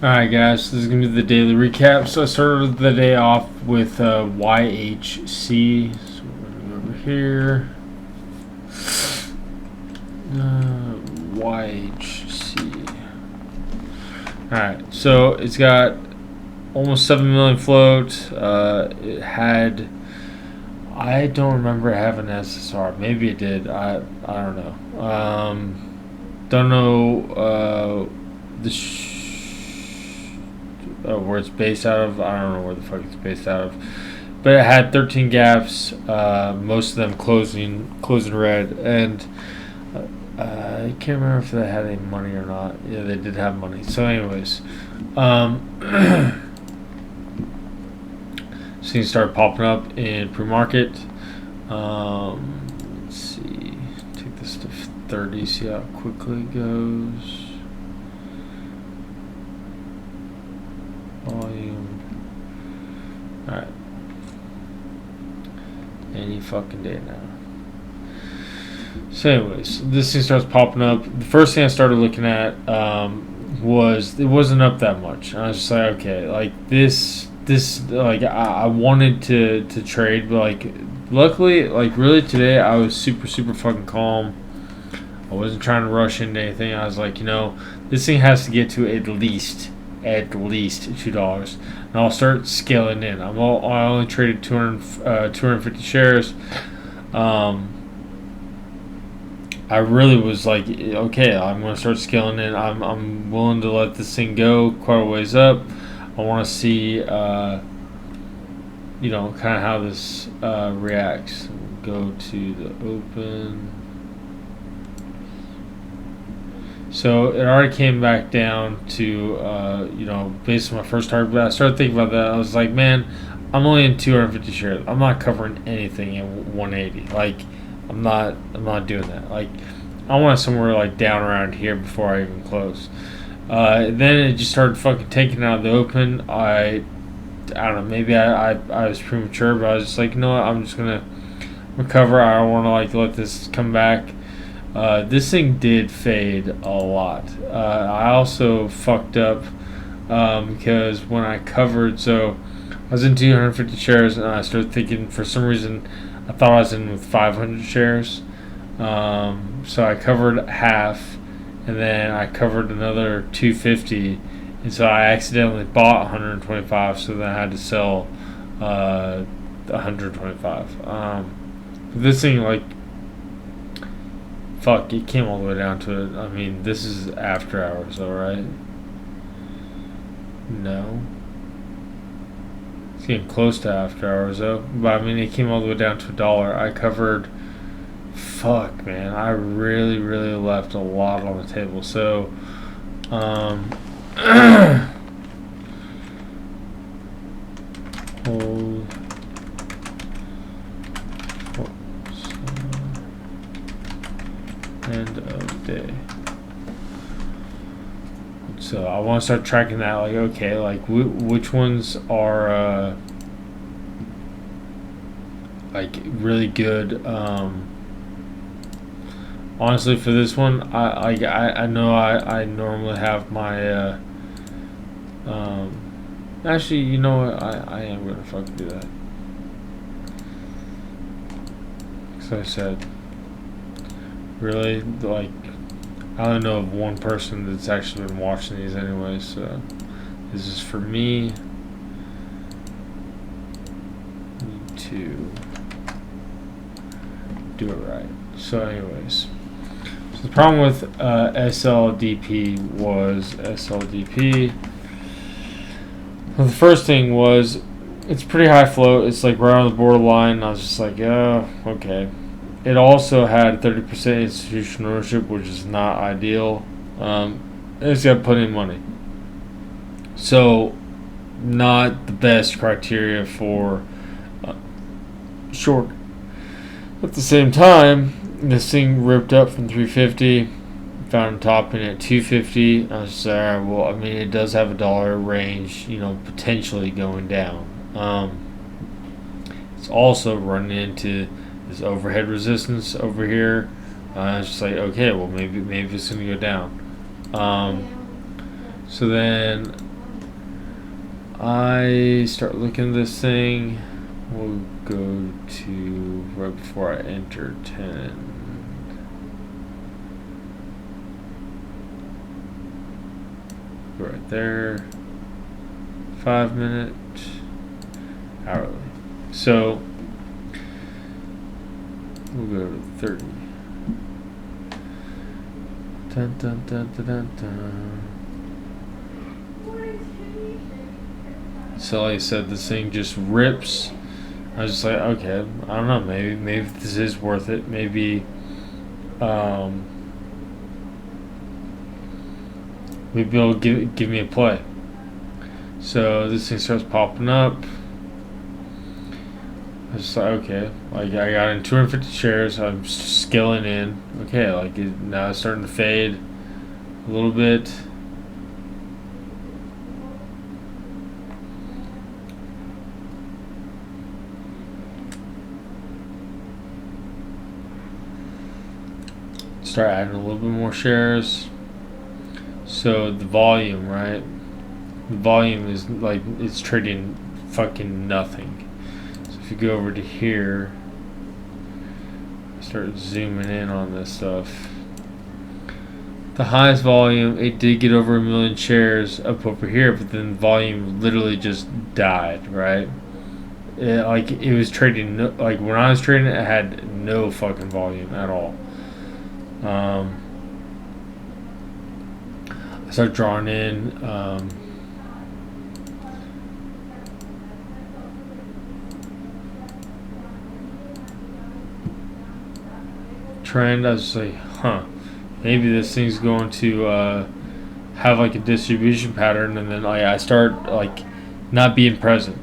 Alright guys, this is going to be the daily recap. So I started the day off with YHC. So we're going to go over here. YHC. Alright, so it's got almost 7 million float. It had... I don't remember having an SSR. Maybe it did. I don't know. Don't know where it's based out of. I don't know where the fuck it's based out of. But it had 13 gaps, most of them closing red, and I can't remember if they had any money or not. Yeah, they did have money. So anyways, things started popping up in pre-market. Let's see, take this to 30, see how quickly it goes. Volume. Alright. Any fucking day now. So anyways, this thing starts popping up. The first thing I started looking at was it wasn't up that much. I was just like, okay, like this like I wanted to trade, but like luckily, like really today I was super fucking calm. I wasn't trying to rush into anything. I was like, this thing has to get to at least $2, and I'll start scaling in. I only traded 250 shares. I really was like, okay, I'm gonna start scaling in. I'm willing to let this thing go quite a ways up. I want to see, kind of how this reacts. Go to the open. So it already came back down to, based on my first target. But I started thinking about that. I was like, man, I'm only in 250 shares. I'm not covering anything in 180. Like, I'm not doing that. Like, I want somewhere like down around here before I even close. Then it just started fucking tanking out of the open. I don't know. Maybe I was premature, but I was just like, you know what? I'm just gonna recover. I don't want to like let this come back. This thing did fade a lot. I also fucked up because when I covered, so I was in 250 shares, and I started thinking for some reason I thought I was in with 500 shares. So I covered half, and then I covered another 250, and so I accidentally bought 125. So then I had to sell 125. This thing like. Fuck, it came all the way down to it. I mean, this is after hours, though, right? No. It's getting close to after hours, though. But, I mean, it came all the way down to $1. I covered... Fuck, man. I really left a lot on the table. So, hold... End of day. So I want to start tracking that. Like, okay, like which ones are like really good. Honestly, for this one, I know I normally have my actually, you know what? I am gonna fucking do that. Because I said. Really, like, I don't know of one person that's actually been watching these anyway, so this is for me. Need to do it right. So anyways, so the problem with SLDP was SLDP. Well, the first thing was it's pretty high float. It's like right on the borderline. I was just like, oh, okay. It also had 30% institutional ownership, which is not ideal. It's got plenty of money. So, not the best criteria for short. At the same time, this thing ripped up from 350, found topping at 250. I was just like, all right, well, I mean, it does have $1 range, potentially going down. It's also running into this overhead resistance over here. It's just like, okay, well maybe it's gonna go down. So then I start looking at this thing. We'll go to right before I enter 10. Go right there. 5 minute hourly. So we'll go to 30. Dun, dun, dun, dun, dun, dun. So like I said, this thing just rips. I was just like, okay, I don't know, maybe this is worth it. Maybe maybe it'll give me a play. So this thing starts popping up. I was just like, okay, like I got in 250 shares. I'm scaling in. Okay, like now it's starting to fade a little bit. Start adding a little bit more shares. So the volume, right? The volume is like it's trading fucking nothing. So if you go over to here, start zooming in on this stuff. The highest volume, it did get over 1 million shares up over here, but then volume literally just died, right? It was trading like when I was trading it had no fucking volume at all. I start drawing in trend. I was like, maybe this thing's going to have like a distribution pattern, and then I start like not being present,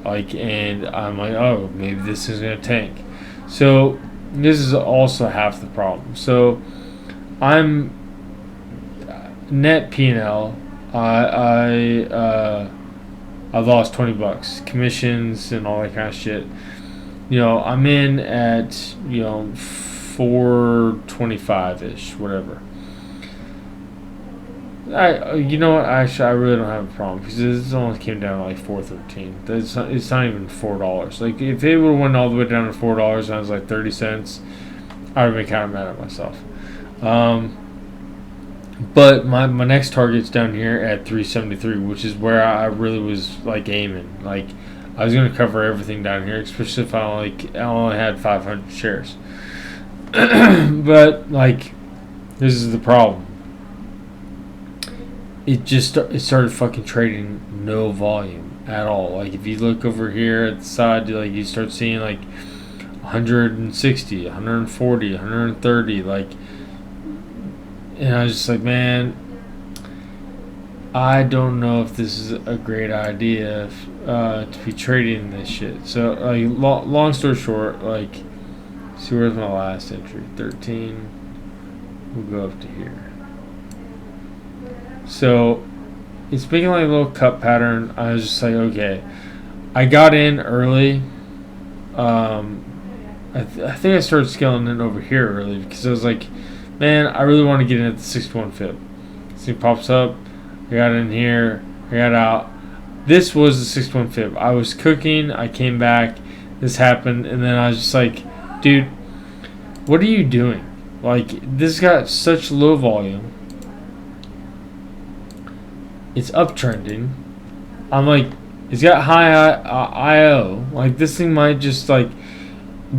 like, and I'm like, oh, maybe this is gonna tank. So this is also half the problem. So I'm net P&L. I lost $20, commissions and all that kind of shit. I'm in at 425 ish, whatever. Actually, I really don't have a problem because this only came down to like 413. It's not even $4. Like if it would have went all the way down to $4 and I was like 30 cents, I would have been kind of mad at myself. But my next target's down here at 373, which is where I really was like aiming. Like I was gonna cover everything down here, especially if I only had 500 shares. But like, this is the problem. It started fucking trading no volume at all. Like if you look over here at the side, like you start seeing like 160, 140, 130, like, and I was just like, man, I don't know if this is a great idea to be trading this shit. So like, long story short, like, see where's my last entry? 13. We'll go up to here. So it's making like a little cup pattern. I was just like, okay, I got in early. I think I started scaling in over here early because I was like, man, I really want to get in at the 61 fib. See, it pops up. I got in here. I got out. This was the 61 fib. I was cooking. I came back. This happened, and then I was just like, dude, what are you doing? Like, this got such low volume. It's uptrending. I'm like, it's got high IO. Like, this thing might just like,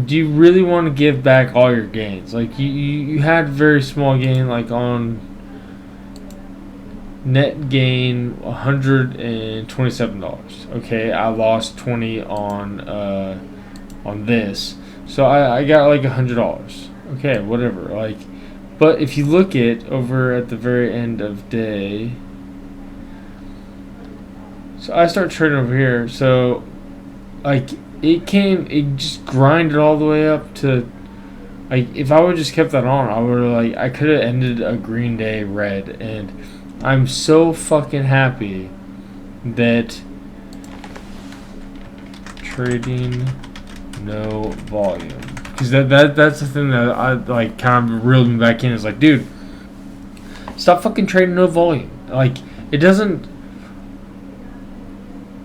do you really want to give back all your gains? Like, you had very small gain, like on net gain $127. Okay, I lost 20 on this, so I got like $100. Okay, whatever. Like, but if you look over at the very end of day. So I start trading over here. So, like, it just grinded all the way up to, like, if I would just kept that on, I could have ended a green day red. And I'm so fucking happy that trading no volume. Because that's the thing that I, like, kind of reeled me back in. Is like, dude, stop fucking trading no volume. Like, it doesn't.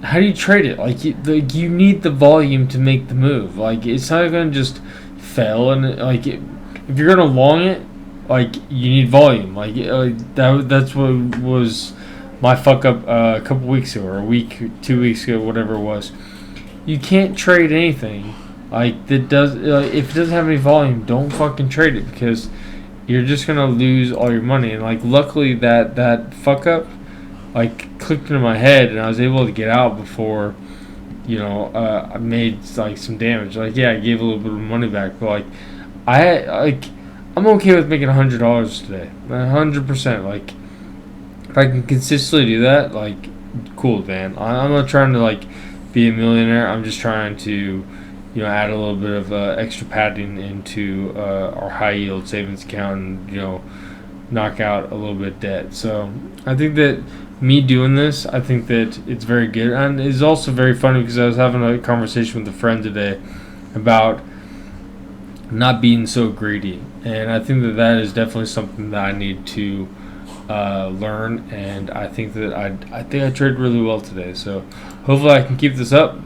How do you trade it? You need the volume to make the move. Like, it's not gonna just fail, and if you're gonna long it, you need volume. That's what was my fuck up a couple weeks ago, or a week, 2 weeks ago, whatever it was. You can't trade anything that does if it doesn't have any volume. Don't fucking trade it, because you're just gonna lose all your money. And luckily that fuck up clicked into my head, and I was able to get out before I made some damage. Yeah, I gave a little bit of money back, but I'm okay with making $100 today, 100%. If I can consistently do that, cool, man. I'm not trying to be a millionaire. I'm just trying to add a little bit of extra padding into our high yield savings account, and knock out a little bit of debt. So I think that me doing this, I think that it's very good, and it's also very funny because I was having a conversation with a friend today about not being so greedy, and I think that is definitely something that I need to learn. And I think that I think I traded really well today, so hopefully I can keep this up.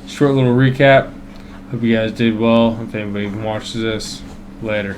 Short little recap. Hope you guys did well. If anybody even watches this, later.